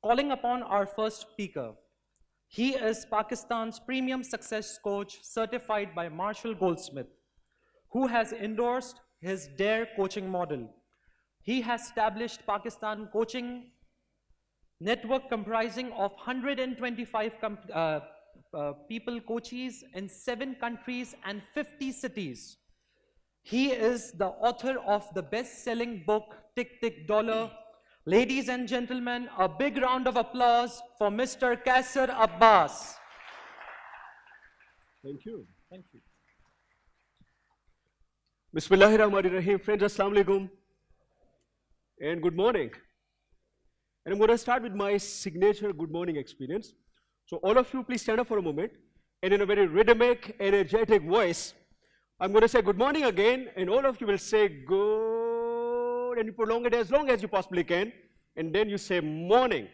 calling upon our first speaker. He is Pakistan's premium success coach certified by Marshall Goldsmith, who has endorsed his DARE coaching model. He has established Pakistan coaching network comprising of 125 people coaches in 7 countries and 50 cities. He is the author of the best-selling book, Tick Tick Dollar. Ladies and gentlemen, a big round of applause for Mr. Qaiser Abbas. Thank you. Thank you. Bismillahirrahmanirrahim. Friends, Assalamu alaikum. And good morning. And I'm going to start with my signature good morning experience. So all of you, please stand up for a moment. And in a very rhythmic, energetic voice, I'm going to say good morning again, and all of you will say good, and you prolong it as long as you possibly can, and then you say morning.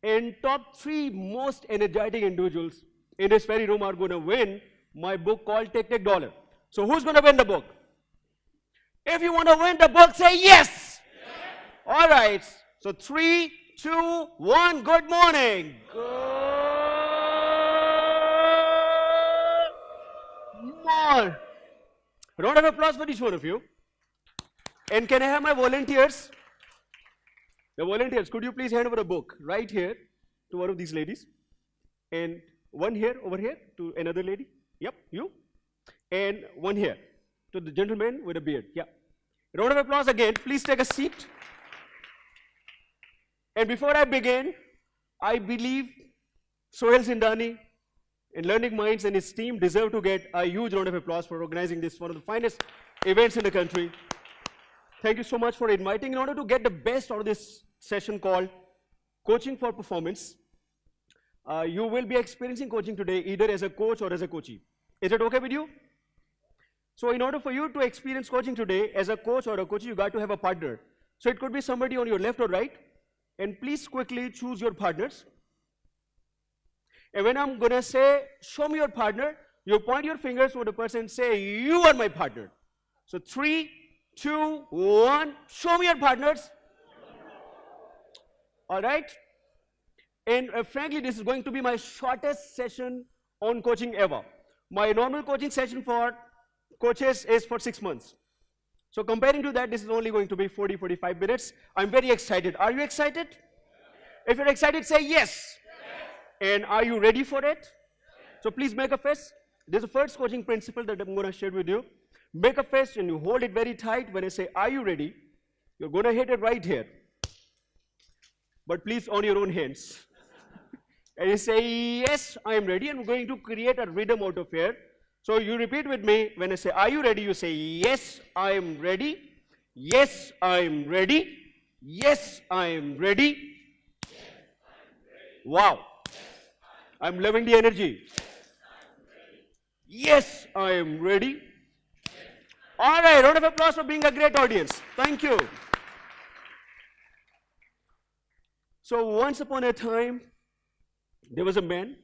And top 3 most energetic individuals in this very room are going to win my book called Tick Tick Dollar. So who's going to win the book? If you want to win the book, say yes. All right. So 3, 2, 1, good morning. Good morning. Round of applause for each one of you. And can I have my volunteers? The volunteers, could you please hand over a book right here to one of these ladies? And one here, over here, to another lady. Yep, you. And one here, to the gentleman with a beard. Yeah. Round of applause again. Please take a seat. And before I begin, I believe Sohail Zindani and Learning Minds and his team deserve to get a huge round of applause for organizing this, one of the finest events in the country. Thank you so much for inviting. In order to get the best out of this session called Coaching for Performance, you will be experiencing coaching today either as a coach or as a coachee. Is it okay with you? So in order for you to experience coaching today as a coach or a coachee, you got to have a partner. So it could be somebody on your left or right. And please quickly choose your partners. And when I'm going to say, show me your partner, you point your fingers to the person and say, you are my partner. So 3, 2, 1, show me your partners. All right? And frankly, this is going to be my shortest session on coaching ever. My normal coaching session for coaches is for 6 months. So comparing to that, this is only going to be 40, 45 minutes. I'm very excited. Are you excited? If you're excited, say yes. And are you ready for it? So please make a fist. This is the first coaching principle that I'm going to share with you. Make a fist and you hold it very tight. When I say, are you ready? You're going to hit it right here. But please on your own hands. And you say, yes, I am ready. And we're going to create a rhythm out of here. So you repeat with me. When I say, are you ready? You say, yes, I am ready. Yes, I am ready. Yes, I am ready. Wow. I'm loving the energy. Yes, I am ready. All right, round of applause for being a great audience. Thank you. So once upon a time, there was a man,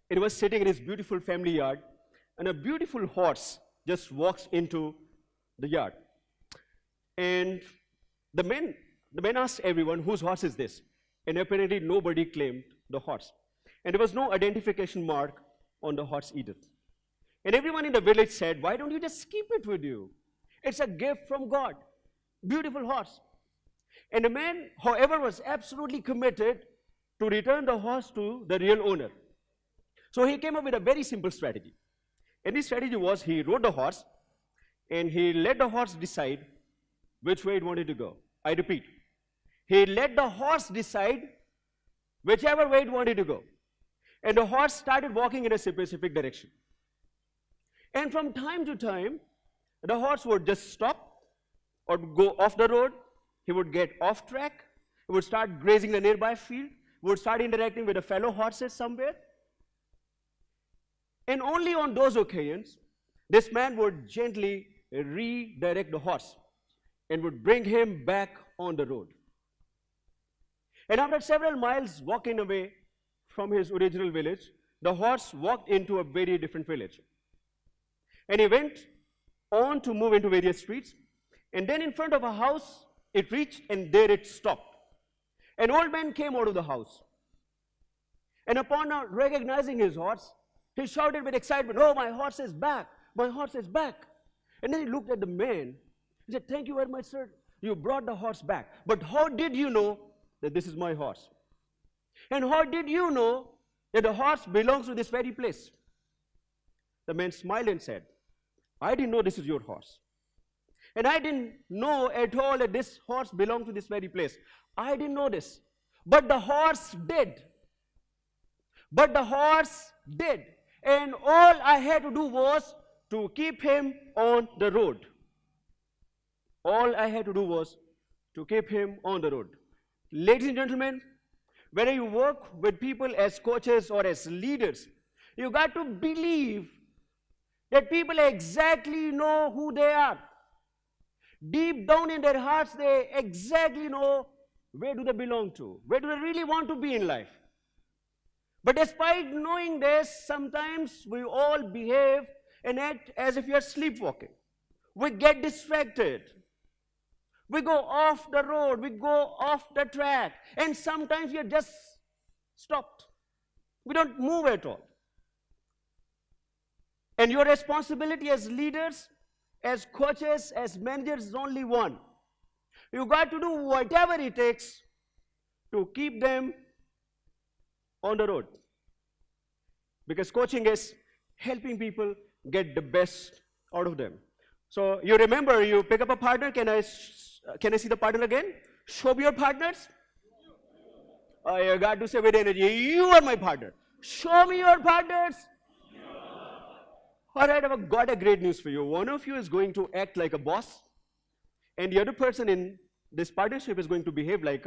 and he was sitting in his beautiful family yard, and a beautiful horse just walks into the yard. And the man asked everyone, whose horse is this? And apparently nobody claimed the horse. And there was no identification mark on the horse either. And everyone in the village said, why don't you just keep it with you? It's a gift from God. Beautiful horse. And the man, however, was absolutely committed to return the horse to the real owner. So he came up with a very simple strategy. And his strategy was he rode the horse and he let the horse decide which way it wanted to go. I repeat, he let the horse decide whichever way it wanted to go. And the horse started walking in a specific direction. And from time to time, the horse would just stop or go off the road. He would get off track. He would start grazing the nearby field. He would start interacting with the fellow horses somewhere. And only on those occasions, this man would gently redirect the horse and would bring him back on the road. And after several miles walking away from his original village, the horse walked into a very different village. And he went on to move into various streets. And then in front of a house, it reached and there it stopped. An old man came out of the house. And upon recognizing his horse, he shouted with excitement, "Oh, my horse is back! My horse is back!" And then he looked at the man. He said, "Thank you very much, sir. You brought the horse back. But how did you know that this is my horse? And how did you know that the horse belongs to this very place?" The man smiled and said, "I didn't know this is your horse. And I didn't know at all that this horse belonged to this very place. I didn't know this. But the horse did. But the horse did. And all I had to do was to keep him on the road." All I had to do was to keep him on the road. Ladies and gentlemen, whether you work with people as coaches or as leaders, you got to believe that people exactly know who they are. Deep down in their hearts, they exactly know where do they belong to, where do they really want to be in life. But despite knowing this, sometimes we all behave and act as if we are sleepwalking. We get distracted. We go off the road, we go off the track, and sometimes we are just stopped. We don't move at all. And your responsibility as leaders, as coaches, as managers is only one. You got to do whatever it takes to keep them on the road. Because coaching is helping people get the best out of them. So you remember, you pick up a partner. Can I see the partner again? Show me your partners. You got to say with energy, "You are my partner." Show me your partners. All right, I've got a great news for you. One of you is going to act like a boss, and the other person in this partnership is going to behave like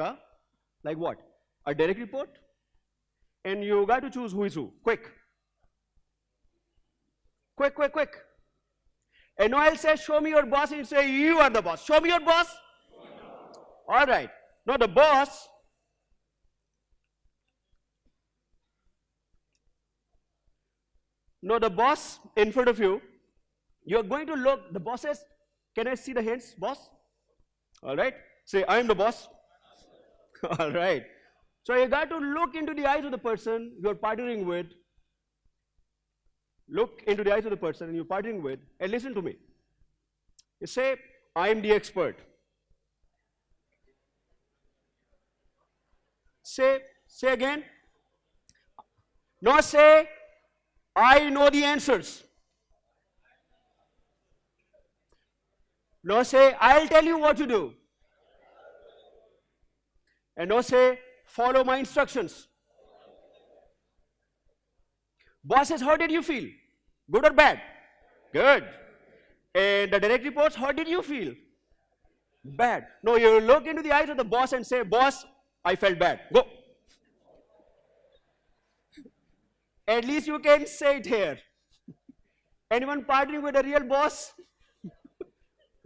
what? A direct report. And you got to choose who is who. Quick. Quick, quick, quick. And now I'll say, "Show me your boss," and you say, "You are the boss." Show me your boss. All right. Now the boss in front of you, you're going to look, the bosses, can I see the hands, boss? All right. Say, "I am the boss." All right. So you got to look into the eyes of the person you're partnering with. Look into the eyes of the person you're partnering with, and listen to me. You say, "I am the expert." Say again. Now say, "I know the answers." Now say, "I'll tell you what to do." And now say, "Follow my instructions." Bosses, how did you feel? Good or bad? Good. And the direct reports, how did you feel? Bad. No, you look into the eyes of the boss and say, "Boss, I felt bad." Go. At least you can say it here. Anyone partnering with a real boss?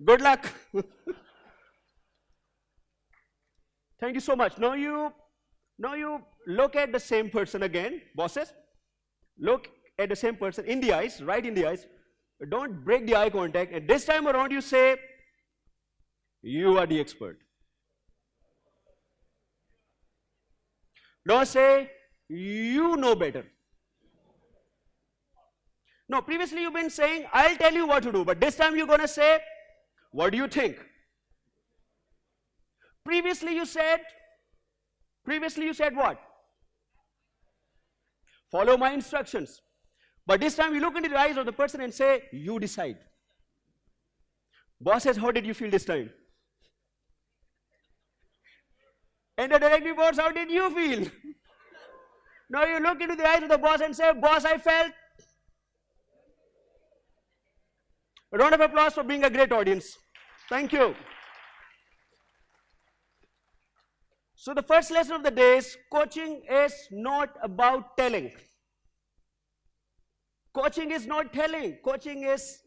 Good luck. Thank you so much. Now you look at the same person again, bosses. Look at the same person in the eyes, right in the eyes. Don't break the eye contact. And this time around you say, "You are the expert." Now say, "You know better." No, previously you've been saying, "I'll tell you what to do," but this time you're going to say, "What do you think?" Previously you said what? "Follow my instructions." But this time you look into the eyes of the person and say, "You decide." Boss says, "How did you feel this time?" And the direct reports, "How did you feel?" Now you look into the eyes of the boss and say, "Boss, I felt." A round of applause for being a great audience. Thank you. So the first lesson of the day is, coaching is not about telling. Coaching is not telling. Coaching is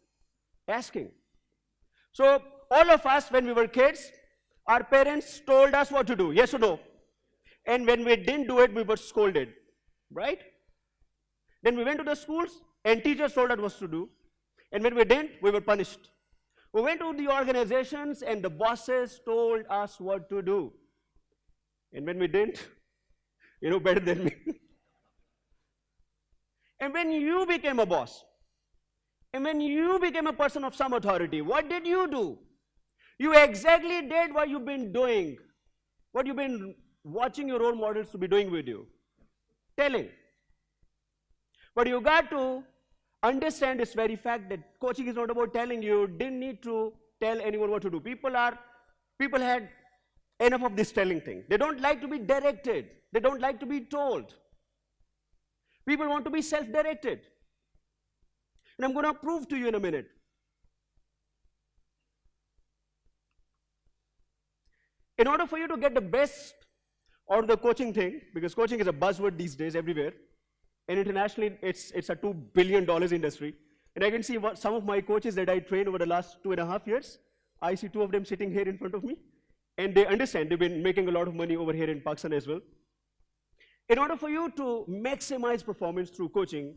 asking. So all of us, when we were kids, our parents told us what to do, yes or no? And when we didn't do it, we were scolded, right? Then we went to the schools and teachers told us what to do. And when we didn't, we were punished. We went to the organizations and the bosses told us what to do. And when we didn't, you know better than me. And when you became a boss, and when you became a person of some authority, what did you do? You exactly did what you've been doing, what you've been watching your role models to be doing with you, telling. But you got to understand this very fact that coaching is not about telling. You didn't need to tell anyone what to do. People had enough of this telling thing. They don't like to be directed. They don't like to be told. People want to be self-directed. And I'm going to prove to you in a minute. In order for you to get the best out of the coaching thing, because coaching is a buzzword these days everywhere, and internationally it's a $2 billion industry. And I can see some of my coaches that I trained over the last 2.5 years. I see 2 of them sitting here in front of me. And they understand, they've been making a lot of money over here in Pakistan as well. In order for you to maximize performance through coaching,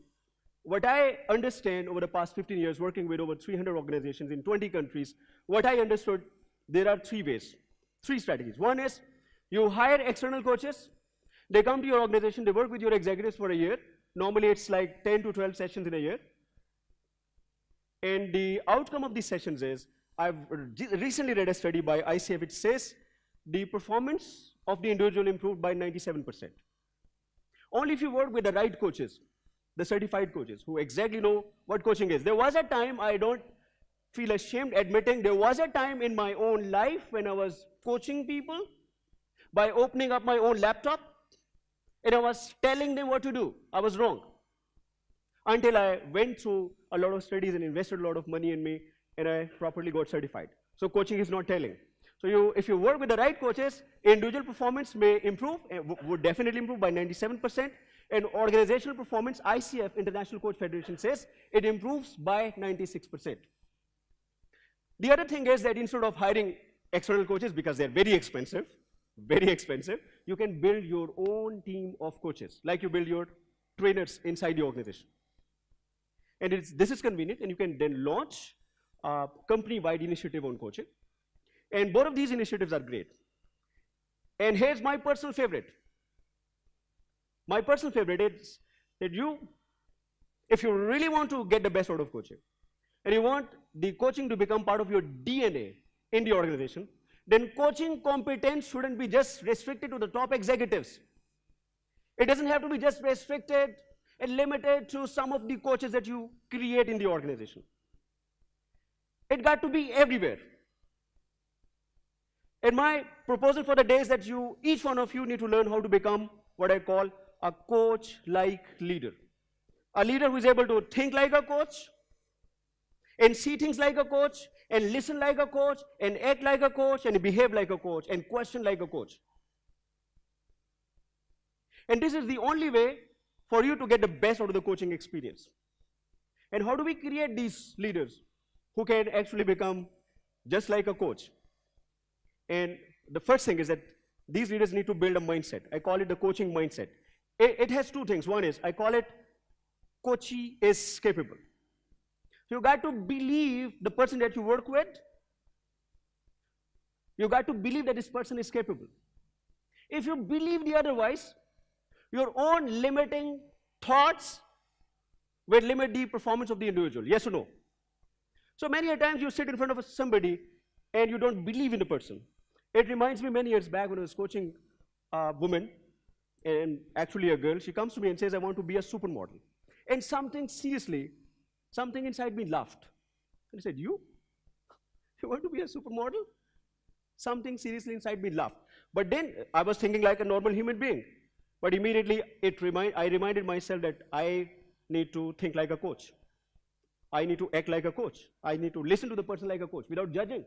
what I understand over the past 15 years working with over 300 organizations in 20 countries, what I understood, there are 3 ways, 3 strategies. One is you hire external coaches. They come to your organization, they work with your executives for a year. Normally it's like 10 to 12 sessions in a year. And the outcome of these sessions is, I've recently read a study by ICF which says the performance of the individual improved by 97%. Only if you work with the right coaches, the certified coaches who exactly know what coaching is. There was a time, I don't feel ashamed admitting, there was a time in my own life when I was coaching people by opening up my own laptop and I was telling them what to do. I was wrong. Until I went through a lot of studies and invested a lot of money in me and I properly got certified. So coaching is not telling. So if you work with the right coaches, individual performance may improve, would definitely improve by 97%, and organizational performance, ICF, International Coach Federation, says it improves by 96%. The other thing is that instead of hiring external coaches, because they're very expensive, you can build your own team of coaches, like you build your trainers inside the organization. And this is convenient, and you can then launch a company-wide initiative on coaching. And both of these initiatives are great. And here's my personal favorite. My personal favorite is that if you really want to get the best out of coaching, and you want the coaching to become part of your DNA in the organization, then coaching competence shouldn't be just restricted to the top executives. It doesn't have to be just restricted and limited to some of the coaches that you create in the organization. It got to be everywhere. And my proposal for the day is that each one of you need to learn how to become what I call a coach-like leader. A leader who is able to think like a coach, and see things like a coach, and listen like a coach, and act like a coach, and behave like a coach, and question like a coach. And this is the only way for you to get the best out of the coaching experience. And how do we create these leaders who can actually become just like a coach? And the first thing is that these leaders need to build a mindset. I call it the coaching mindset. It has 2 things. One is, I call it coachee is capable. So you got to believe the person that you work with. You got to believe that this person is capable. If you believe the otherwise, your own limiting thoughts will limit the performance of the individual. Yes or no? So many a times you sit in front of somebody and you don't believe in the person. It reminds me many years back when I was coaching a woman, and actually a girl. She comes to me and says, I want to be a supermodel. And something inside me laughed. And I said, you want to be a supermodel? Something seriously inside me laughed. But then I was thinking like a normal human being. But immediately I reminded myself that I need to think like a coach. I need to act like a coach. I need to listen to the person like a coach without judging.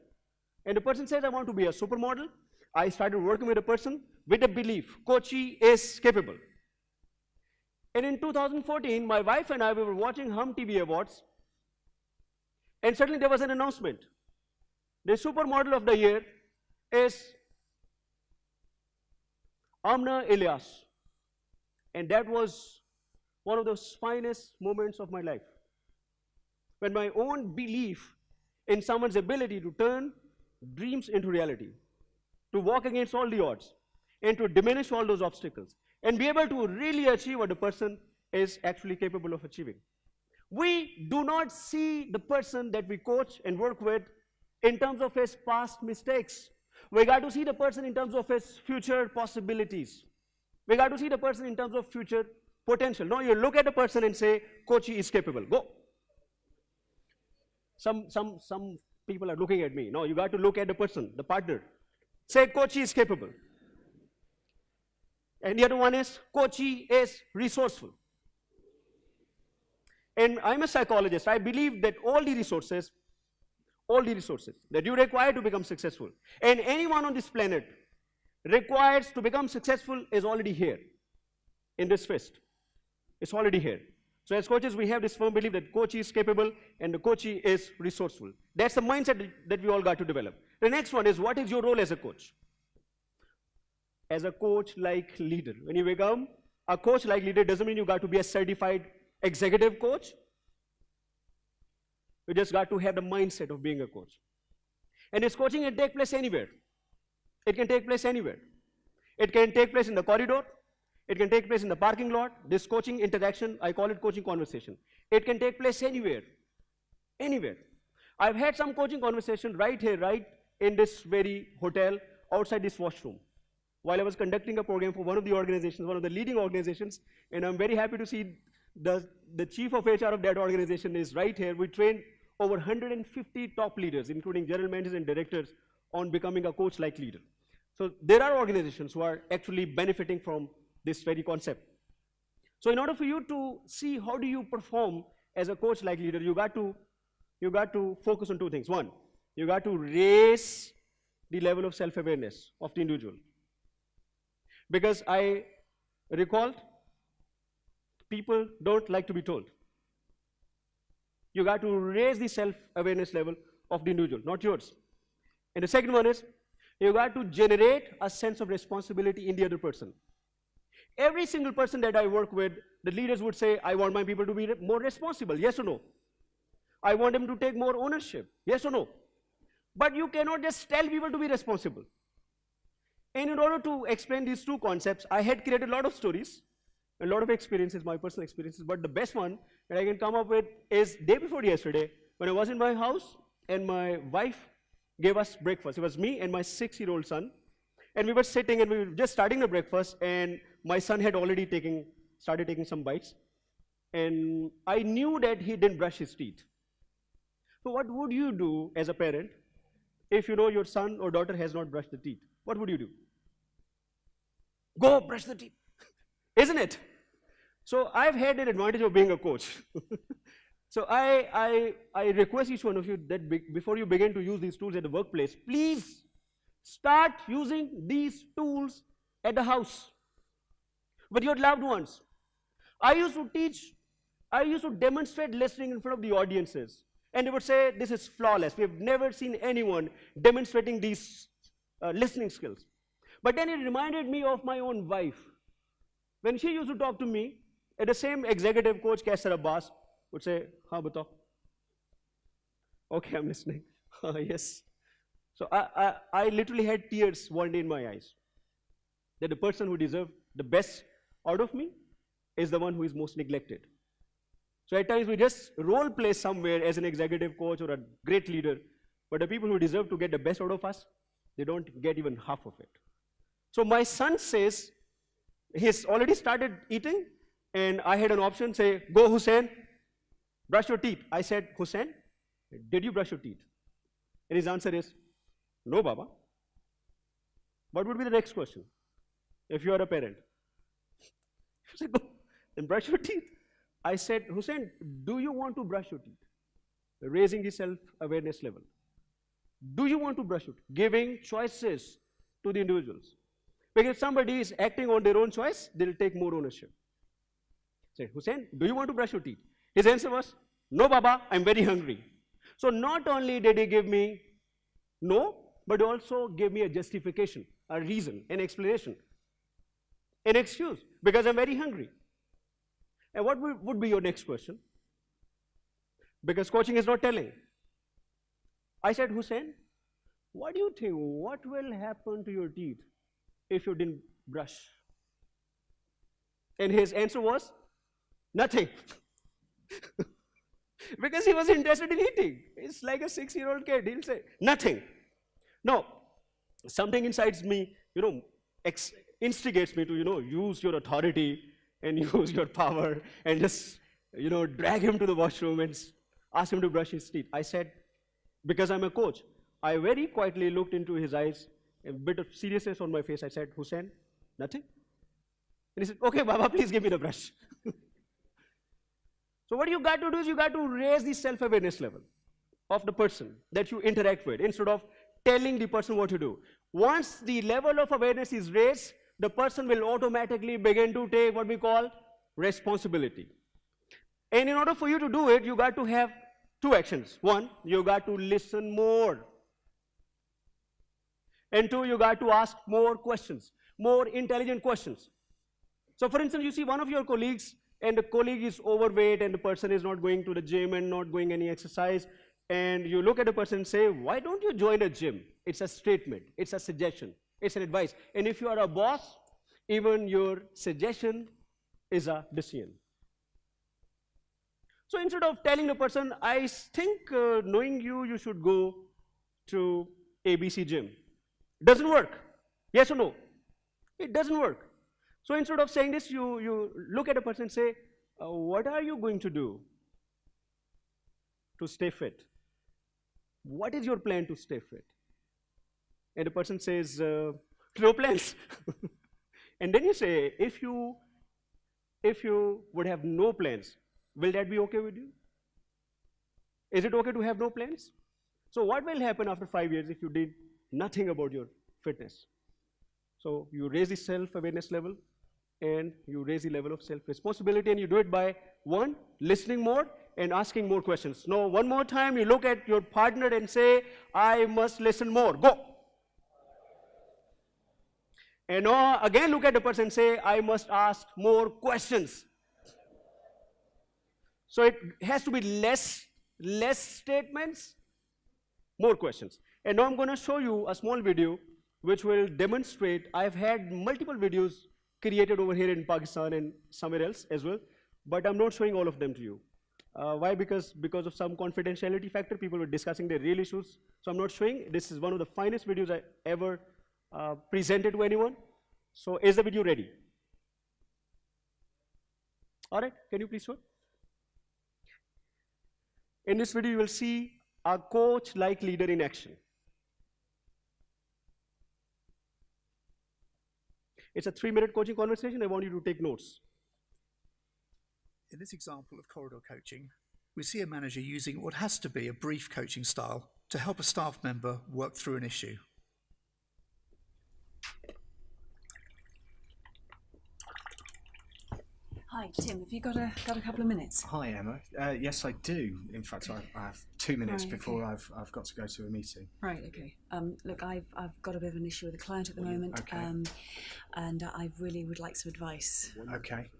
And the person says, I want to be a supermodel. I started working with a person with a belief, coachee is capable. And in 2014, my wife and I, we were watching Hum TV Awards, and suddenly there was an announcement. The supermodel of the year is Amna Ilyas. And that was one of those finest moments of my life. When my own belief in someone's ability to turn dreams into reality, to walk against all the odds, and to diminish all those obstacles, and be able to really achieve what the person is actually capable of achieving. We do not see the person that we coach and work with in terms of his past mistakes. We got to see the person in terms of his future possibilities. We got to see the person in terms of future potential. No, you look at the person and say, Coachy is capable. Go. Some people are looking at me. No, you got to look at the person, the partner. Say, Coachy is capable. And the other one is, Coachy is resourceful. And I'm a psychologist. I believe that all the resources that you require to become successful, and anyone on this planet requires to become successful, is already here in this fist. It's already here. So as coaches, we have this firm belief that Coachy is capable and the Coachy is resourceful. That's the mindset that we all got to develop. The next one is, what is your role as a coach? As a coach-like leader. When you become a coach-like leader, doesn't mean you got to be a certified executive coach. You just got to have the mindset of being a coach. And this coaching can take place anywhere. It can take place anywhere. It can take place in the corridor. It can take place in the parking lot. This coaching interaction, I call it coaching conversation. It can take place anywhere. Anywhere. I've had some coaching conversation right here, right in this very hotel, outside this washroom, while I was conducting a program for one of the organizations, one of the leading organizations, and I'm very happy to see the chief of HR of that organization is right here. We trained over 150 top leaders, including general managers and directors, on becoming a coach-like leader. So there are organizations who are actually benefiting from this very concept. So in order for you to see how do you perform as a coach-like leader, you got to focus on two things. One, you got to raise the level of self-awareness of the individual. Because I recalled, people don't like to be told. You got to raise the self-awareness level of the individual, not yours. And the second one is, you got to generate a sense of responsibility in the other person. Every single person that I work with, the leaders would say, I want my people to be more responsible, yes or no? I want them to take more ownership, yes or no? But you cannot just tell people to be responsible. And in order to explain these two concepts, I had created a lot of stories, a lot of experiences, my personal experiences, but the best one that I can come up with is day before yesterday, when I was in my house and my wife gave us breakfast. It was me and my 6-year-old son, and we were sitting and we were just starting the breakfast, and my son had already started taking some bites, and I knew that he didn't brush his teeth. So what would you do as a parent if you know your son or daughter has not brushed the teeth? What would you do? Go brush the teeth, isn't it? So I've had an advantage of being a coach. So I request each one of you that before you begin to use these tools at the workplace, please start using these tools at the house with your loved ones. I used to demonstrate listening in front of the audiences, and they would say, this is flawless. We have never seen anyone demonstrating these listening skills. But then it reminded me of my own wife. When she used to talk to me, at the same executive coach, Qaiser Abbas, would say, haan batao. Okay, I'm listening. Yes. So I literally had tears one day in my eyes, that the person who deserved the best out of me is the one who is most neglected. So at times we just role play somewhere as an executive coach or a great leader, but the people who deserve to get the best out of us, they don't get even half of it. So my son says, he's already started eating, and I had an option, say, go Hussein, brush your teeth. I said, Hussein, did you brush your teeth? And his answer is, no, Baba. What would be the next question if you are a parent? He said, go and brush your teeth. I said, Hussein, do you want to brush your teeth? Raising the self-awareness level. Do you want to brush your teeth? Giving choices to the individuals. Because if somebody is acting on their own choice, they'll take more ownership. I said, Hussein, do you want to brush your teeth? His answer was, no, Baba, I'm very hungry. So not only did he give me no, but he also gave me a justification, a reason, an explanation, an excuse, because I'm very hungry. And what would be your next question? Because coaching is not telling. I said, Hussein, what do you think? What will happen to your teeth if you didn't brush? And his answer was, Nothing. Because he was interested in eating. It's like a 6-year-old kid. He'll say, nothing. No, something inside me, instigates me to, use your authority and use your power and just, drag him to the washroom and ask him to brush his teeth. I said, because I'm a coach, I very quietly looked into his eyes, a bit of seriousness on my face. I said, Hussain, nothing? And he said, okay, Baba, please give me the brush. So what you got to do is you got to raise the self-awareness level of the person that you interact with instead of telling the person what to do. Once the level of awareness is raised, the person will automatically begin to take what we call responsibility. And in order for you to do it, you got to have 2 actions. 1, you got to listen more. And 2, you got to ask more questions, more intelligent questions. So for instance, you see one of your colleagues, and the colleague is overweight, and the person is not going to the gym and not going any exercise, and you look at the person and say, why don't you join a gym? It's a statement, it's a suggestion, it's an advice. And if you are a boss, even your suggestion is a decision. So instead of telling the person, I think knowing you, you should go to ABC gym. Doesn't work. Yes or no? It doesn't work. So instead of saying this, you look at a person and say, what are you going to do to stay fit? What is your plan to stay fit? And the person says, no plans. And then you say, if you would have no plans, will that be okay with you? Is it okay to have no plans? So what will happen after 5 years if you did nothing about your fitness? So you raise the self-awareness level, and you raise the level of self-responsibility, and you do it by 1, listening more and asking more questions. Now, one more time, you look at your partner and say, I must listen more. Go. And now, again, look at the person and say, I must ask more questions. So it has to be less statements, more questions. And now I'm going to show you a small video which will demonstrate. I've had multiple videos created over here in Pakistan and somewhere else as well, but I'm not showing all of them to you. Why? Because of some confidentiality factor, people were discussing their real issues, so I'm not showing. This is one of the finest videos I ever presented to anyone. So is the video ready? All right, can you please show? In this video, you will see a coach-like leader in action. It's a 3-minute coaching conversation. I want you to take notes. In this example of corridor coaching, we see a manager using what has to be a brief coaching style to help a staff member work through an issue. Hi, Tim, have you got a couple of minutes? Hi, Emma. Yes, I do. In fact, I have 2 minutes Right, before okay. I've got to go to a meeting. Right, okay. Look, I've got a bit of an issue with a client at the moment, Okay. and I really would like some advice. Okay.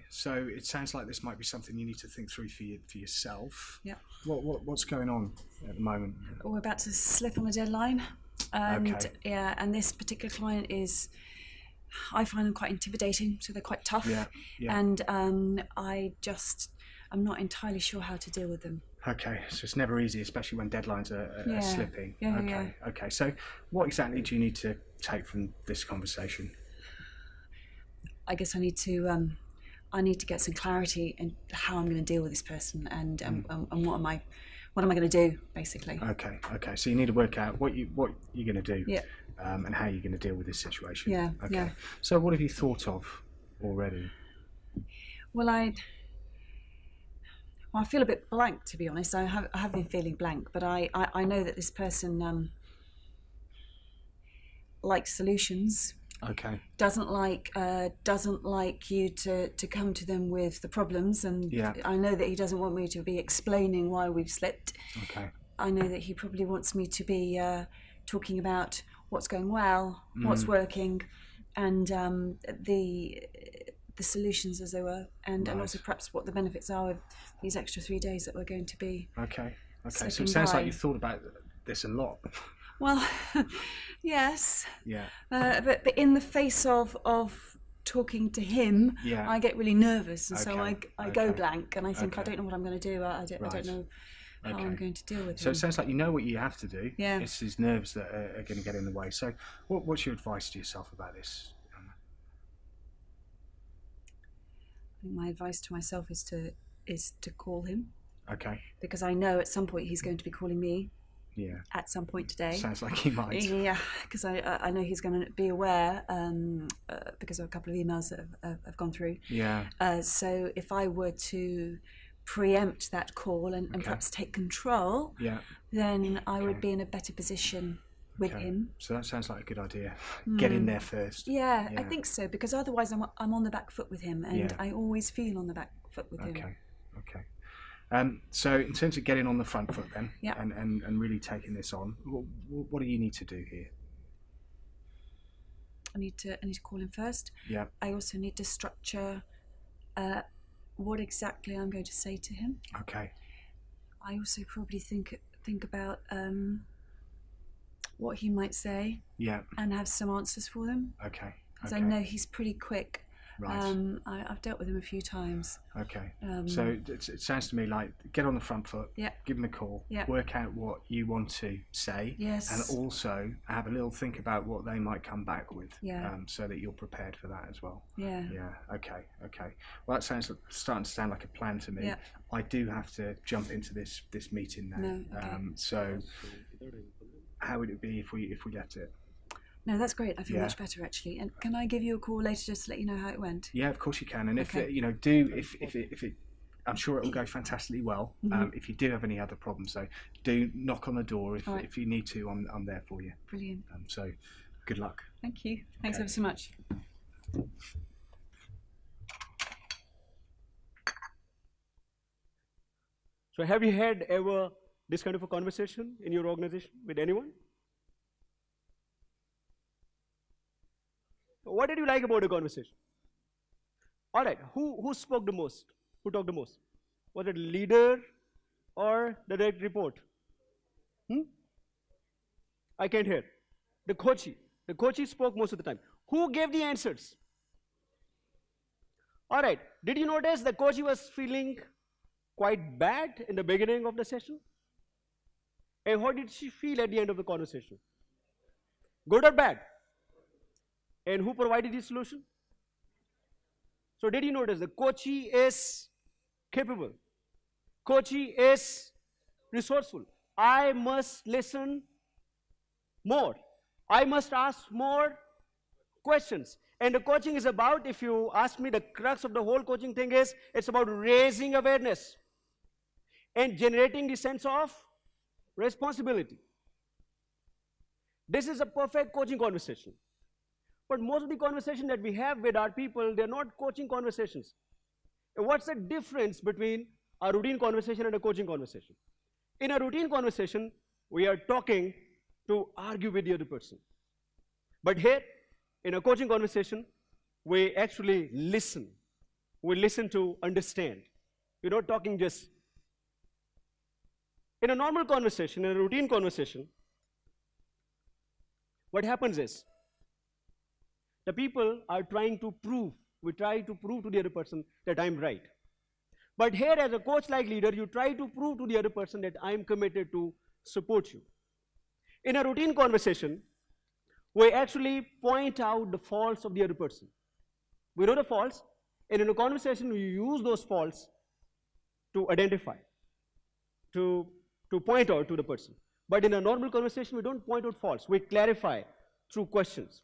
So it sounds like this might be something you need to think through for Yeah. yourself. What's going on at the moment? We're about to slip on a deadline, and Okay. yeah, and this particular client is, I find them quite intimidating, so they're quite tough. Yeah. And I'm not entirely sure how to deal with them. Okay, so it's never easy, especially when deadlines are slipping. Yeah. Okay. So what exactly do you need to take from this conversation? I guess I need to get some clarity in how I'm going to deal with this person, and what am I going to do, basically. Okay. So you need to work out what you're going to do. Yeah. And how you're going to deal with this situation. Yeah, Okay. yeah. So what have you thought of already? Well, I feel a bit blank, to be honest. I have been feeling blank, but I know that this person likes solutions. Okay. Doesn't like you to come to them with the problems, and Yeah. I know that he doesn't want me to be explaining why we've slipped. Okay. I know that he probably wants me to be talking about what's going well, what's working, and the solutions, as they were, and also perhaps what the benefits are of these extra 3 days that we're going to be. Okay. So slipping it sounds by. like you thought about this a lot. Well, yes. Yeah. But in the face of talking to him, Yeah. I get really nervous, and so Okay, I go okay, blank, and I think I okay. don't know what I'm going to do. I don't Right. know how I'm Okay. going to deal with So him. it sounds like you know what you have to do. Yeah. It's his nerves that are going to get in the way. So what's your advice to yourself about this? I think my advice to myself is to call him, Okay. because I know at some point he's going to be calling me Yeah. at some point today. Sounds like he might. Yeah, because I know he's going to be aware because of a couple of emails that have gone through. Yeah. So if I were to preempt that call and Okay. perhaps take control, Yeah. then I would Okay. be in a better position with Okay. him. So that sounds like a good idea. Get in there first. Yeah, I Yeah. think so, because otherwise I'm on the back foot with him, and Yeah. I always feel on the back foot with him. Okay. Okay. So in terms of getting on the front foot then, Yeah. and really taking this on, what do you need to do here? I need to call him first. Yeah. I also need to structure what exactly I'm going to say to him. Okay. I also probably think about what he might say Yeah. and have some answers for them, Okay. because Okay. I know he's pretty quick. Right. I've dealt with him a few times. Okay. So it sounds to me like get on the front foot, Yeah. give him a call, Yeah. work out what you want to say, Yes. and also have a little think about what they might come back with, Yeah. so that you're prepared for that as well. Yeah. Yeah. Okay. Okay. Well, that starting to sound like a plan to me. Yeah. I do have to jump into this meeting now. No, okay. So how would it be if we left it? No, that's great. I feel Yeah. much better, actually. And can I give you a call later just to let you know how it went? Yeah, of course you can. And if Okay. if it, I'm sure it will go fantastically well. If you do have any other problems, though, do knock on the door if All right. if you need to. I'm there for you. Brilliant. So, good luck. Thank you. Thanks Okay. ever so much. So have you had ever this kind of a conversation in your organization with anyone? What did you like about the conversation? All right, who spoke the most? Who talked the most? Was it leader or the direct report? I can't hear. The coachee. The coachee spoke most of the time. Who gave the answers? All right, did you notice the coachee was feeling quite bad in the beginning of the session? And how did she feel at the end of the conversation? Good or bad? And who provided the solution? So did you notice the coachee is capable? Coachee is resourceful. I must listen more. I must ask more questions. And the coaching is about, if you ask me, the crux of the whole coaching thing is, it's about raising awareness and generating the sense of responsibility. This is a perfect coaching conversation. But most of the conversation that we have with our people, they're not coaching conversations. And what's the difference between a routine conversation and a coaching conversation? In a routine conversation, we are talking to argue with the other person. But here, in a coaching conversation, we actually listen. We listen to understand. We're not talking just. In a normal conversation, in a routine conversation, what happens is, the people are trying to prove, we try to prove to the other person that I'm right. But here, as a coach-like leader, you try to prove to the other person that I'm committed to support you. In a routine conversation, we actually point out the faults of the other person. We know the faults, and in a conversation, we use those faults to identify, to point out to the person. But in a normal conversation, we don't point out faults. We clarify through questions.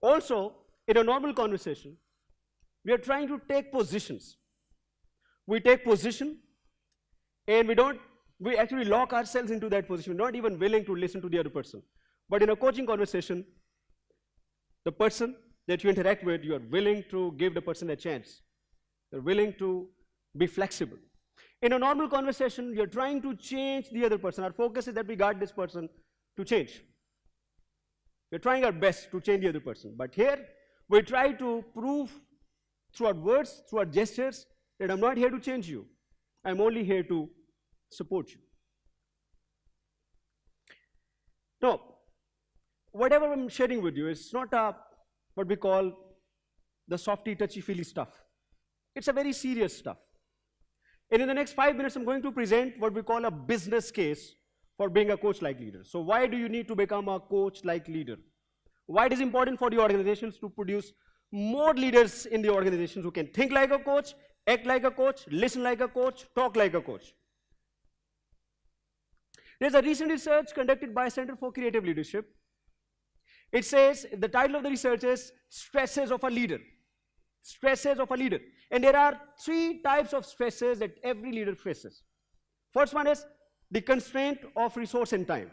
Also, in a normal conversation, we are trying to take positions. We take position, and we actually lock ourselves into that position. We're not even willing to listen to the other person. But in a coaching conversation, the person that you interact with, you are willing to give the person a chance. You're willing to be flexible. In a normal conversation, you're trying to change the other person. Our focus is that we got this person to change. We're trying our best to change the other person. But here, we try to prove through our words, through our gestures, that I'm not here to change you. I'm only here to support you. Now, whatever I'm sharing with you is not what we call the softy, touchy-feely stuff. It's a very serious stuff. And in the next 5 minutes, I'm going to present what we call a business case for being a coach-like leader. So why do you need to become a coach-like leader? Why it is important for the organizations to produce more leaders in the organizations who can think like a coach, act like a coach, listen like a coach, talk like a coach. There's a recent research conducted by Center for Creative Leadership. It says, the title of the research is Stresses of a Leader. Stresses of a leader. And there are 3 types of stresses that every leader faces. First one is the constraint of resource and time.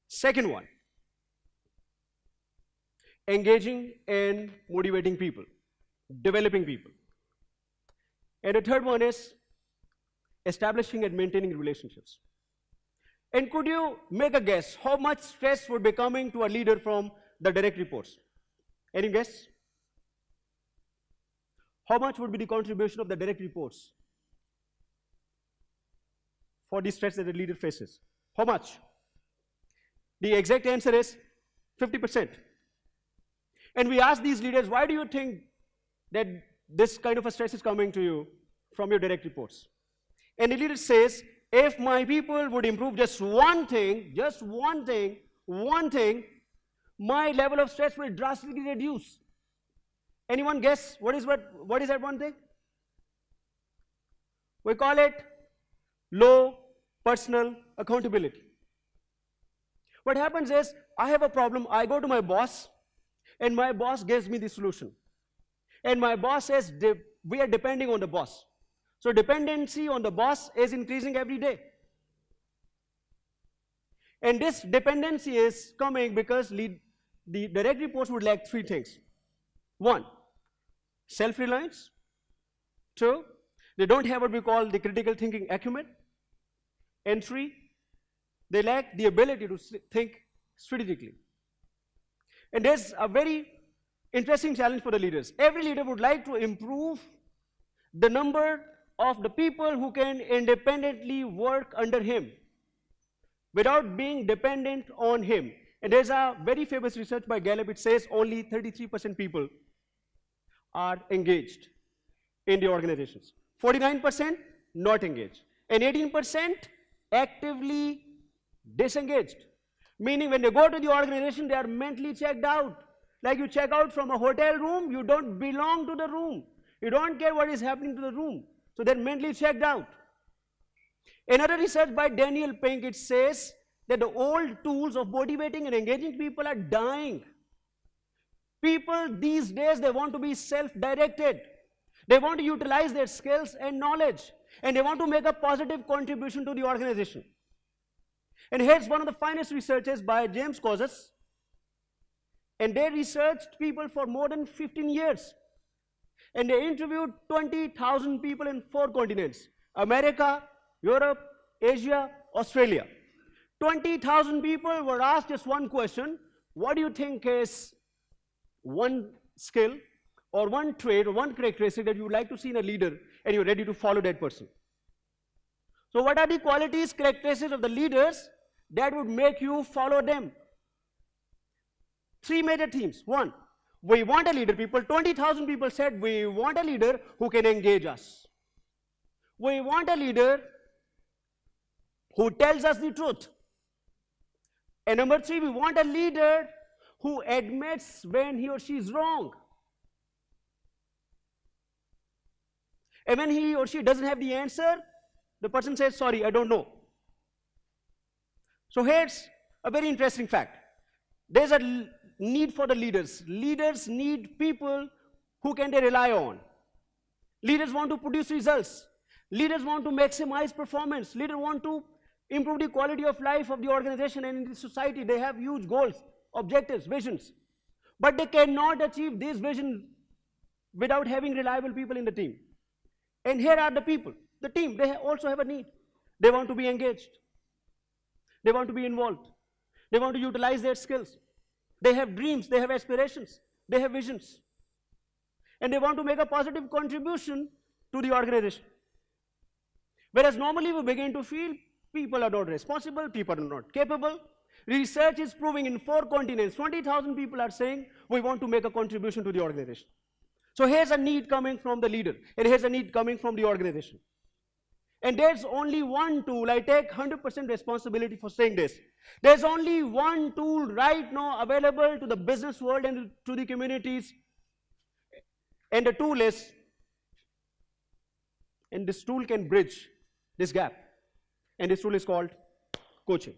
Second one, engaging and motivating people, developing people. And the third one is establishing and maintaining relationships. And could you make a guess how much stress would be coming to a leader from the direct reports? Any guess? How much would be the contribution of the direct reports for the stress that the leader faces? How much? The exact answer is 50%. And we ask these leaders, why do you think that this kind of a stress is coming to you from your direct reports? And the leader says, if my people would improve just one thing, my level of stress will drastically reduce. Anyone guess what is that one thing? We call it low personal accountability. What happens is, I have a problem, I go to my boss, and my boss gives me the solution. And my boss says, we are depending on the boss. So dependency on the boss is increasing every day. And this dependency is coming because the direct reports would lack 3 things. 1, self-reliance. 2, they don't have what we call the critical thinking acumen. And 3, they lack the ability to think strategically. And there's a very interesting challenge for the leaders. Every leader would like to improve the number of the people who can independently work under him without being dependent on him. And there's a very famous research by Gallup. It says only 33% people are engaged in the organizations. 49% not engaged. And 18% actively disengaged. Meaning when they go to the organization, they are mentally checked out. Like you check out from a hotel room, you don't belong to the room. You don't care what is happening to the room. So they're mentally checked out. Another research by Daniel Pink, it says that the old tools of motivating and engaging people are dying. People these days, they want to be self-directed. They want to utilize their skills and knowledge. And they want to make a positive contribution to the organization. And here's one of the finest researches by James Qaiser. And they researched people for more than 15 years. And they interviewed 20,000 people in 4 continents: America, Europe, Asia, Australia. 20,000 people were asked just one question: what do you think is one skill or one trait or one characteristic that you would like to see in a leader and you're ready to follow that person? So what are the qualities, characteristics of the leaders that would make you follow them? 3 major themes. 1, we want a leader. 20,000 people said, we want a leader who can engage us. We want a leader who tells us the truth. And number 3, we want a leader who admits when he or she is wrong. And when he or she doesn't have the answer, the person says, sorry, I don't know. So here's a very interesting fact. There's a need for the leaders. Leaders need people who can they rely on. Leaders want to produce results. Leaders want to maximize performance. Leaders want to improve the quality of life of the organization and in the society. They have huge goals, objectives, visions. But they cannot achieve these visions without having reliable people in the team. And here are the people, the team. They also have a need. They want to be engaged. They want to be involved. They want to utilize their skills. They have dreams, they have aspirations, they have visions. And they want to make a positive contribution to the organization. Whereas normally we begin to feel people are not responsible, people are not capable. Research is proving in 4 continents, 20,000 people are saying, we want to make a contribution to the organization. So here's a need coming from the leader, and here's a need coming from the organization. And there's only one tool, I take 100% responsibility for saying this. There's only one tool right now available to the business world and to the communities. And the tool is, and this tool can bridge this gap. And this tool is called coaching.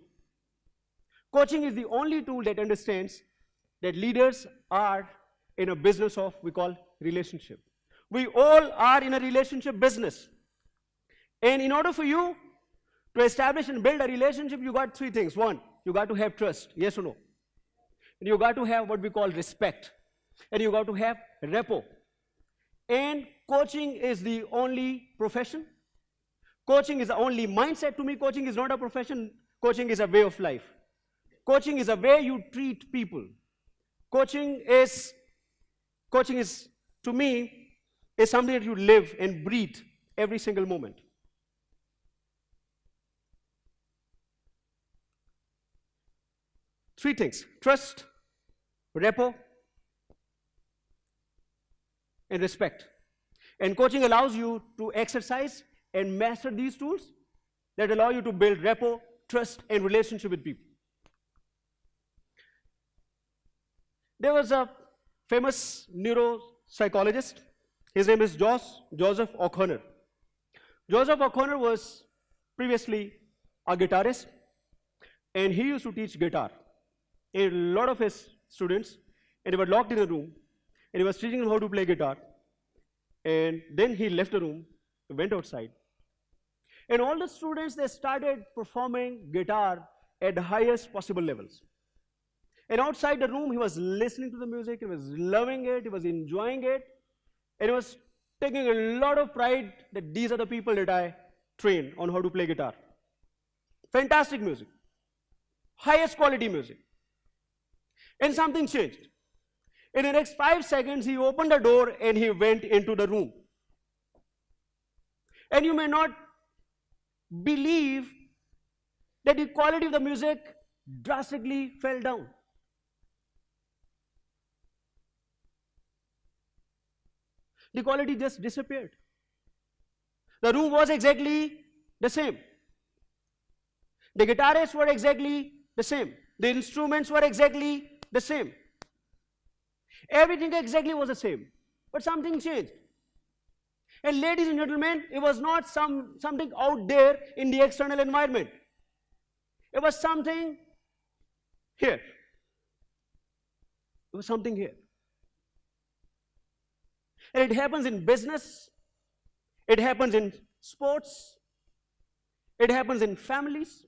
Coaching is the only tool that understands that leaders are in a business of, we call, relationship. We all are in a relationship business. And in order for you to establish and build a relationship, you got 3 things. 1, you got to have trust, yes or no. And you got to have what we call respect. And you got to have rapport. And coaching is the only profession. Coaching is the only mindset. To me, coaching is not a profession. Coaching is a way of life. Coaching is a way you treat people. Coaching is, to me, is something that you live and breathe every single moment. Three things: trust, rapport, and respect. And coaching allows you to exercise and master these tools that allow you to build rapport, trust, and relationship with people. There was a famous neuropsychologist. His name is Joseph O'Connor. Joseph O'Connor was previously a guitarist, and he used to teach guitar. A lot of his students, and they were locked in a room, and he was teaching them how to play guitar. And then he left the room, went outside, and all the students, they started performing guitar at the highest possible levels. And outside the room, he was listening to the music, he was loving it, he was enjoying it, and he was taking a lot of pride that these are the people that I train on how to play guitar. Fantastic music, highest quality music. And something changed. In the next 5 seconds, he opened the door and he went into the room. And you may not believe that the quality of the music drastically fell down. The quality just disappeared. The room was exactly the same. The guitarists were exactly the same. The instruments were exactly the same. Everything exactly was the same. But something changed. And ladies and gentlemen, it was not something out there in the external environment. It was something here. It was something here. And it happens in business, it happens in sports, it happens in families.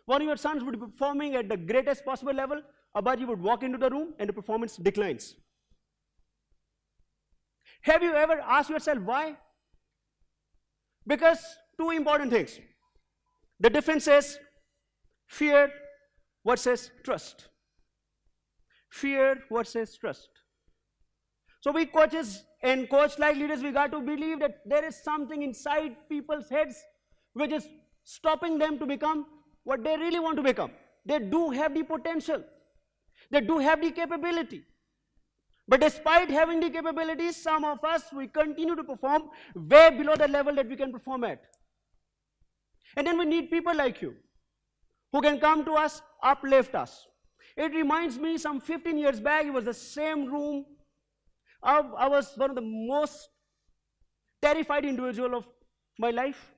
One of your sons would be performing at the greatest possible level, Abbas would walk into the room and the performance declines. Have you ever asked yourself why? Because 2 important things. The difference is fear versus trust. Fear versus trust. So we coaches and coach-like leaders, we got to believe that there is something inside people's heads which is stopping them to become what they really want to become. They do have the potential. They do have the capability. But despite having the capabilities, some of us, we continue to perform way below the level that we can perform at. And then we need people like you who can come to us, uplift us. It reminds me, some 15 years back, it was the same room. I was one of the most terrified individual of my life.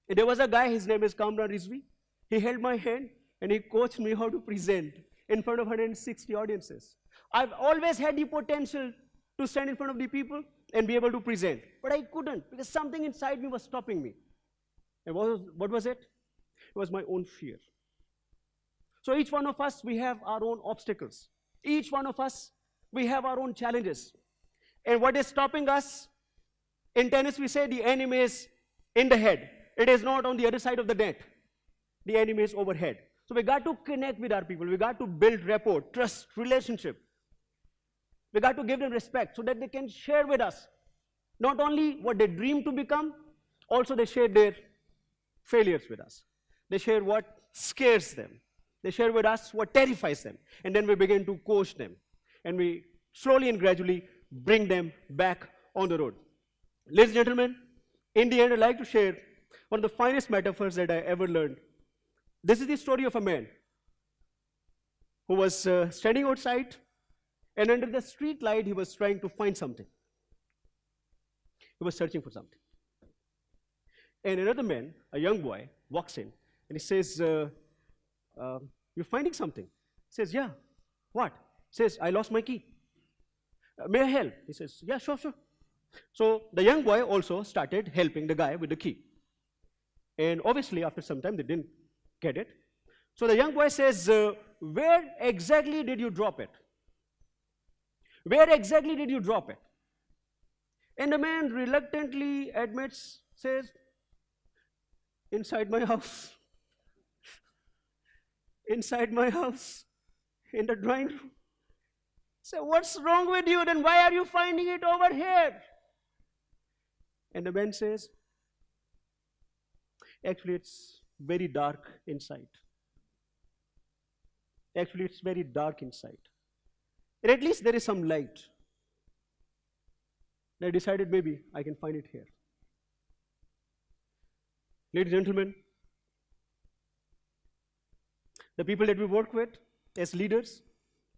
And there was a guy, his name is Kamran Rizvi. He held my hand and he coached me how to present in front of 160 audiences. I've always had the potential to stand in front of the people and be able to present, but I couldn't because something inside me was stopping me. And what was it? It was my own fear. So each one of us, we have our own obstacles. Each one of us, we have our own challenges. And what is stopping us? In tennis, we say the enemy is in the head. It is not on the other side of the net. The enemy is overhead. So we got to connect with our people. We got to build rapport, trust, relationship. We got to give them respect so that they can share with us not only what they dream to become, also they share their failures with us. They share what scares them. They share with us what terrifies them. And then we begin to coach them. And we slowly and gradually bring them back on the road. Ladies and gentlemen, in the end, I'd like to share one of the finest metaphors that I ever learned. This is the story of a man who was standing outside, and under the street light, he was trying to find something. He was searching for something. And another man, a young boy, walks in, and he says, you're finding something? He says, yeah. What? He says, I lost my key. May I help? He says, yeah, sure, sure. So the young boy also started helping the guy with the key. And obviously, after some time, they didn't get it. So the young boy says, where exactly did you drop it? Where exactly did you drop it? And the man reluctantly admits, says, inside my house. Inside my house, in the drawing room. So what's wrong with you? Then why are you finding it over here? And the man says, actually, it's very dark inside. Actually, it's very dark inside. And at least there is some light. And I decided maybe I can find it here. Ladies and gentlemen, the people that we work with as leaders,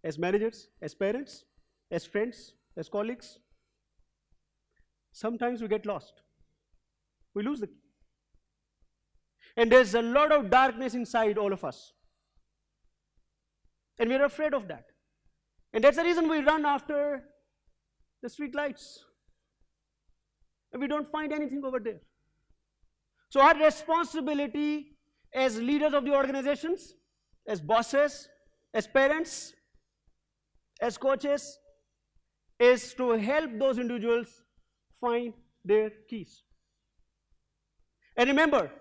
as managers, as parents, as friends, as colleagues, sometimes we get lost. We lose the key. And there's a lot of darkness inside all of us. And we're afraid of that. And that's the reason we run after the street lights. And we don't find anything over there. So our responsibility as leaders of the organizations, as bosses, as parents, as coaches, is to help those individuals find their keys. And remember,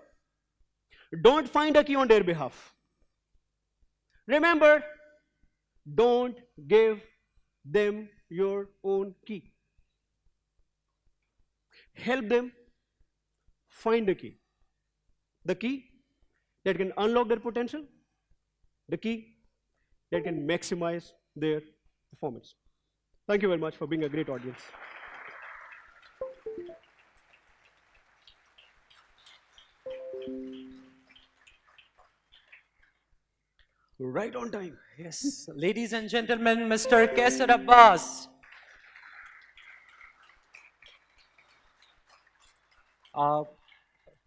don't find a key on their behalf. Remember, don't give them your own key. Help them find the key. The key that can unlock their potential, the key that can maximize their performance. Thank you very much for being a great audience. Right on time. Yes. Ladies and gentlemen, Mr. Qaiser Abbas.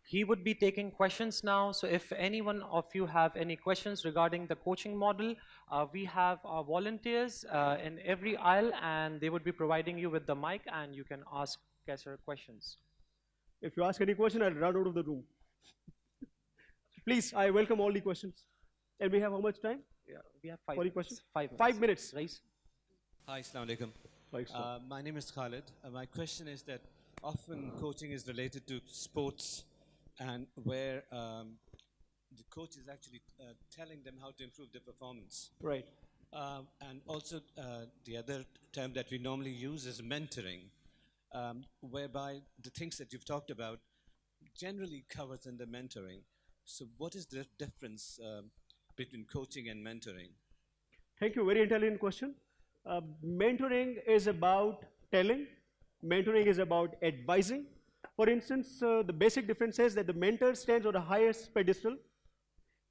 He would be taking questions now. So if anyone of you have any questions regarding the coaching model, we have our volunteers in every aisle, and they would be providing you with the mic, and you can ask Qaiser questions. If you ask any question, I'll run out of the room. Please, I welcome all the questions. And we have how much time? Yeah, we have 5 For the minutes. questions? 5 minutes. 5 minutes. Right? Hi, Assalamu alaikum. My name is Khalid. My question is that often coaching is related to sports, and where the coach is actually telling them how to improve their performance. Right. And also the other term that we normally use is mentoring, whereby the things that you've talked about generally covers in the mentoring. So what is the difference between coaching and mentoring? Thank you. Very intelligent question. Mentoring is about telling. Mentoring is about advising. For instance, the basic difference is that the mentor stands on the highest pedestal,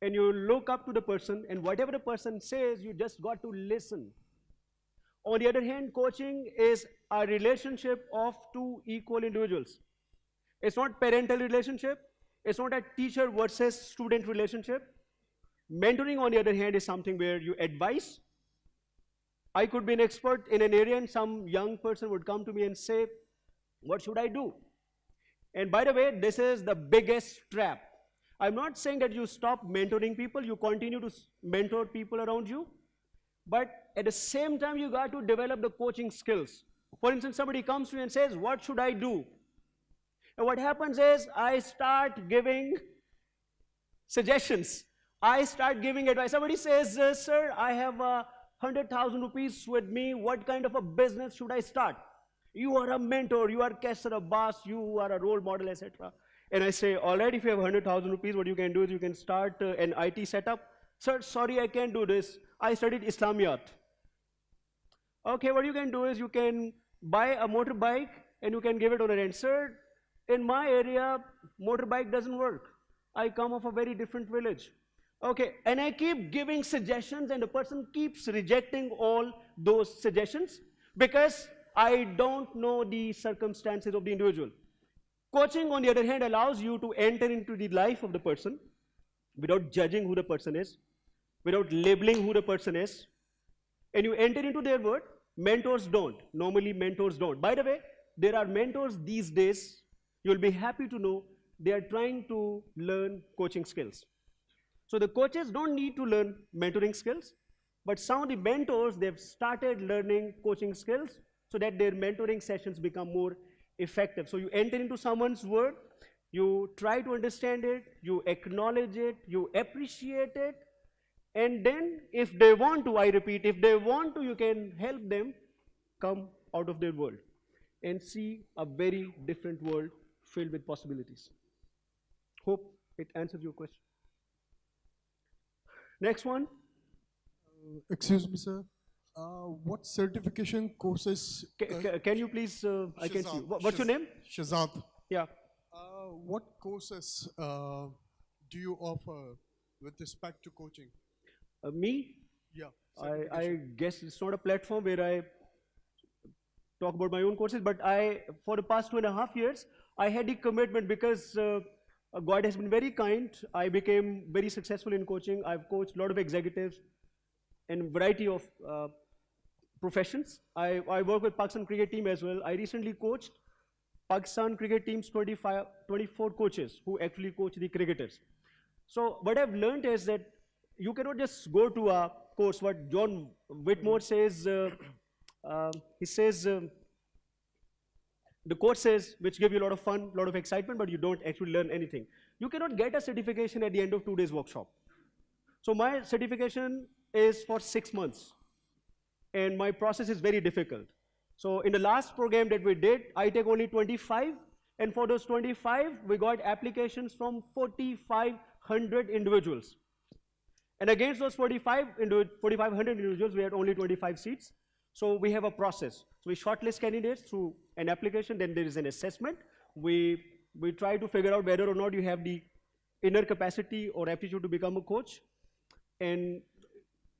and you look up to the person, and whatever the person says, you just got to listen. On the other hand, coaching is a relationship of two equal individuals. It's not parental relationship. It's not a teacher versus student relationship. Mentoring, on the other hand, is something where you advise. I could be an expert in an area, and some young person would come to me and say, what should I do? And by the way, this is the biggest trap. I'm not saying that you stop mentoring people, you continue to mentor people around you, but at the same time, you got to develop the coaching skills. For instance, somebody comes to me and says, what should I do? And what happens is, I start giving suggestions. I start giving advice. Somebody says, sir, I have 100,000 rupees with me. What kind of a business should I start? You are a mentor, you are Qaiser Abbas, you are a role model, etc. And I say, all right, if you have 100,000 rupees, what you can do is you can start an IT setup, Sir, sorry, I can't do this. I studied Islamiyat. Okay, what you can do is you can buy a motorbike and you can give it on a rent. Sir, in my area, motorbike doesn't work. I come of a very different village. Okay, and I keep giving suggestions and the person keeps rejecting all those suggestions because I don't know the circumstances of the individual. Coaching, on the other hand, allows you to enter into the life of the person without judging who the person is, without labeling who the person is, and you enter into their world. Mentors don't. Normally, mentors don't. By the way, there are mentors these days, you'll be happy to know, they are trying to learn coaching skills. So the coaches don't need to learn mentoring skills, but some of the mentors, they've started learning coaching skills so that their mentoring sessions become more effective. So you enter into someone's world, you try to understand it, you acknowledge it, you appreciate it, and then if they want to, I repeat, if they want to, you can help them come out of their world and see a very different world filled with possibilities. Hope it answers your question. Next one. Excuse me, sir. What certification courses? Can you please, I can see. What's your name? Shazad. Yeah. What courses do you offer with respect to coaching? Me? Yeah. I guess it's not a platform where I talk about my own courses, but for the past 2.5 years, I had the commitment because God has been very kind. I became very successful in coaching. I've coached a lot of executives in a variety of professions. I work with Pakistan cricket team as well. I recently coached Pakistan cricket team's 24 coaches who actually coach the cricketers. So what I've learned is that you cannot just go to a course. What John Whitmore says, he says, the courses which give you a lot of fun, a lot of excitement, but you don't actually learn anything. You cannot get a certification at the end of 2 days workshop. So my certification is for 6 months, and my process is very difficult. So in the last program that we did, I take only 25, and for those 25, we got applications from 4,500 individuals. And against those 4,500 individuals, we had only 25 seats. So we have a process. So we shortlist candidates through an application, then there is an assessment. We try to figure out whether or not you have the inner capacity or aptitude to become a coach. And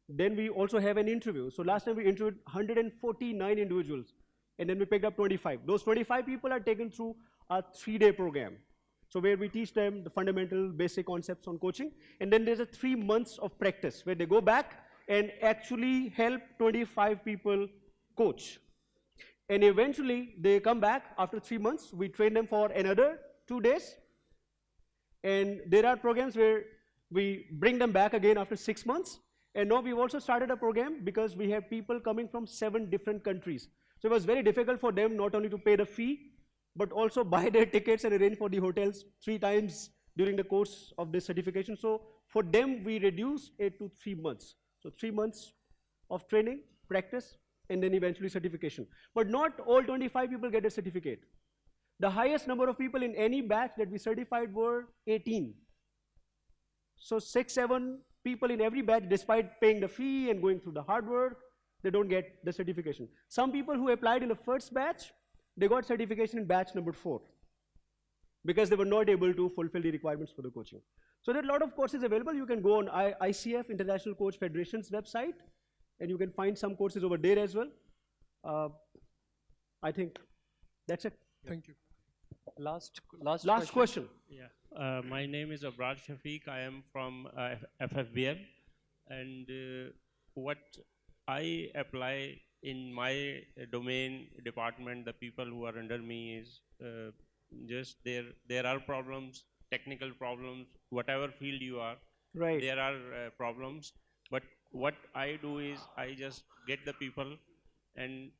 then we also have an interview. So last time we interviewed 149 individuals, and then we picked up 25. Those 25 people are taken through a 3-day program. So where we teach them the fundamental basic concepts on coaching, and then there's a 3 months of practice where they go back and actually help 25 people coach. And eventually they come back after 3 months, we train them for another 2 days. And there are programs where we bring them back again after 6 months. And now we've also started a program because we have people coming from 7 different countries. So it was very difficult for them not only to pay the fee, but also buy their tickets and arrange for the hotels 3 times during the course of this certification. So for them, we reduced it to 3 months. So 3 months of training, practice, and then eventually certification. But not all 25 people get a certificate. The highest number of people in any batch that we certified were 18. So 6, 7 people in every batch, despite paying the fee and going through the hard work, they don't get the certification. Some people who applied in the first batch, they got certification in batch number 4 because they were not able to fulfill the requirements for the coaching. So there are a lot of courses available. You can go on ICF, International Coach Federation's website, and you can find some courses over there as well. I think that's it. Thank you. Last question. Yeah, my name is Abrar Shafiq. I am from FFBM, and what I apply in my domain department, the people who are under me is just there are problems, technical problems, whatever field you are, Right. there are problems. But what I do is I just get the people and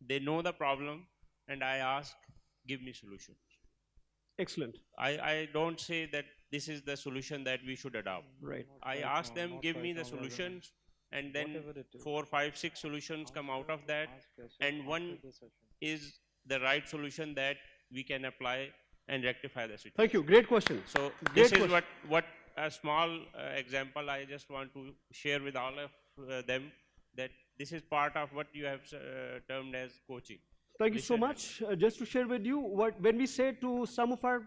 they know the problem and I ask, give me solutions. Excellent. I don't say that this is the solution that we should adopt. Right. I ask them, give me the solutions, and then 4, 5, 6 solutions come out of that, and one is the right solution that we can apply and rectify the situation. Thank you. Great question. So Great this is question. what a small example I just want to share with all of them, that this is part of what you have termed as coaching. Thank you so much. Just to share with you, when we say to some of our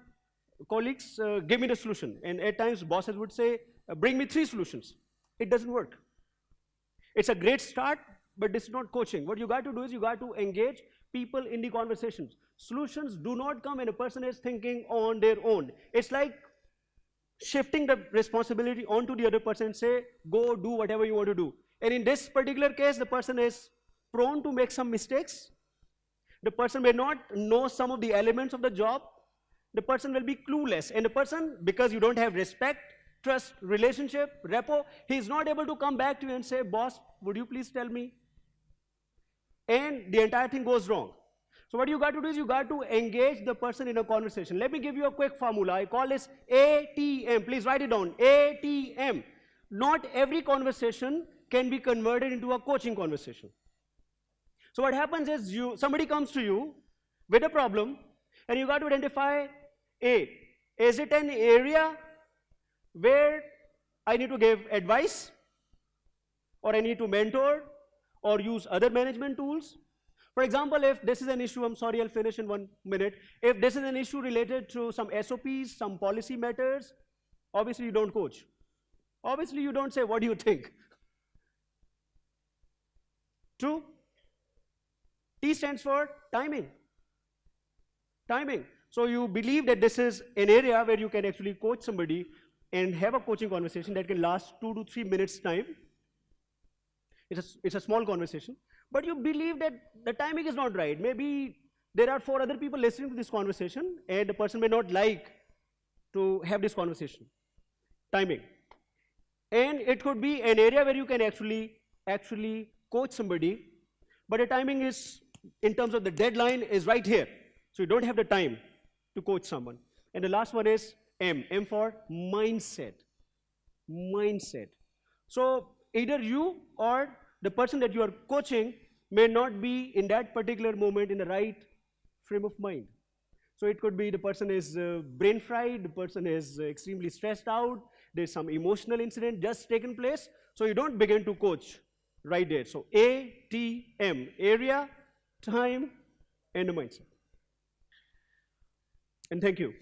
colleagues, give me the solution, and at times bosses would say, bring me 3 solutions. It doesn't work. It's a great start, but this is not coaching. What you got to do is you got to engage people in the conversations. Solutions do not come when a person is thinking on their own. It's like shifting the responsibility onto the other person and say, go do whatever you want to do. And in this particular case, the person is prone to make some mistakes. The person may not know some of the elements of the job. The person will be clueless. And the person, because you don't have respect, trust, relationship, rapport, he is not able to come back to you and say, boss, would you please tell me? And the entire thing goes wrong. So what you got to do is you got to engage the person in a conversation. Let me give you a quick formula. I call this ATM. Please write it down. ATM. Not every conversation can be converted into a coaching conversation. So what happens is somebody comes to you with a problem, and you got to identify A. Is it an area where I need to give advice, or I need to mentor, or use other management tools? For example, if this is an issue, I'm sorry, I'll finish in 1 minute. If this is an issue related to some SOPs, some policy matters, obviously you don't coach. Obviously you don't say, what do you think? True? T stands for timing. Timing. So you believe that this is an area where you can actually coach somebody and have a coaching conversation that can last 2 to 3 minutes time. It's a small conversation. But you believe that the timing is not right. Maybe there are 4 other people listening to this conversation and the person may not like to have this conversation. Timing. And it could be an area where you can actually coach somebody, but the timing is, in terms of the deadline, is right here. So you don't have the time to coach someone. And the last one is M. M for mindset. Mindset. So either you or the person that you are coaching may not be in that particular moment in the right frame of mind. So it could be the person is brain fried, the person is extremely stressed out, there's some emotional incident just taken place, so you don't begin to coach right there. So ATM, area, time, and the mindset. And thank you.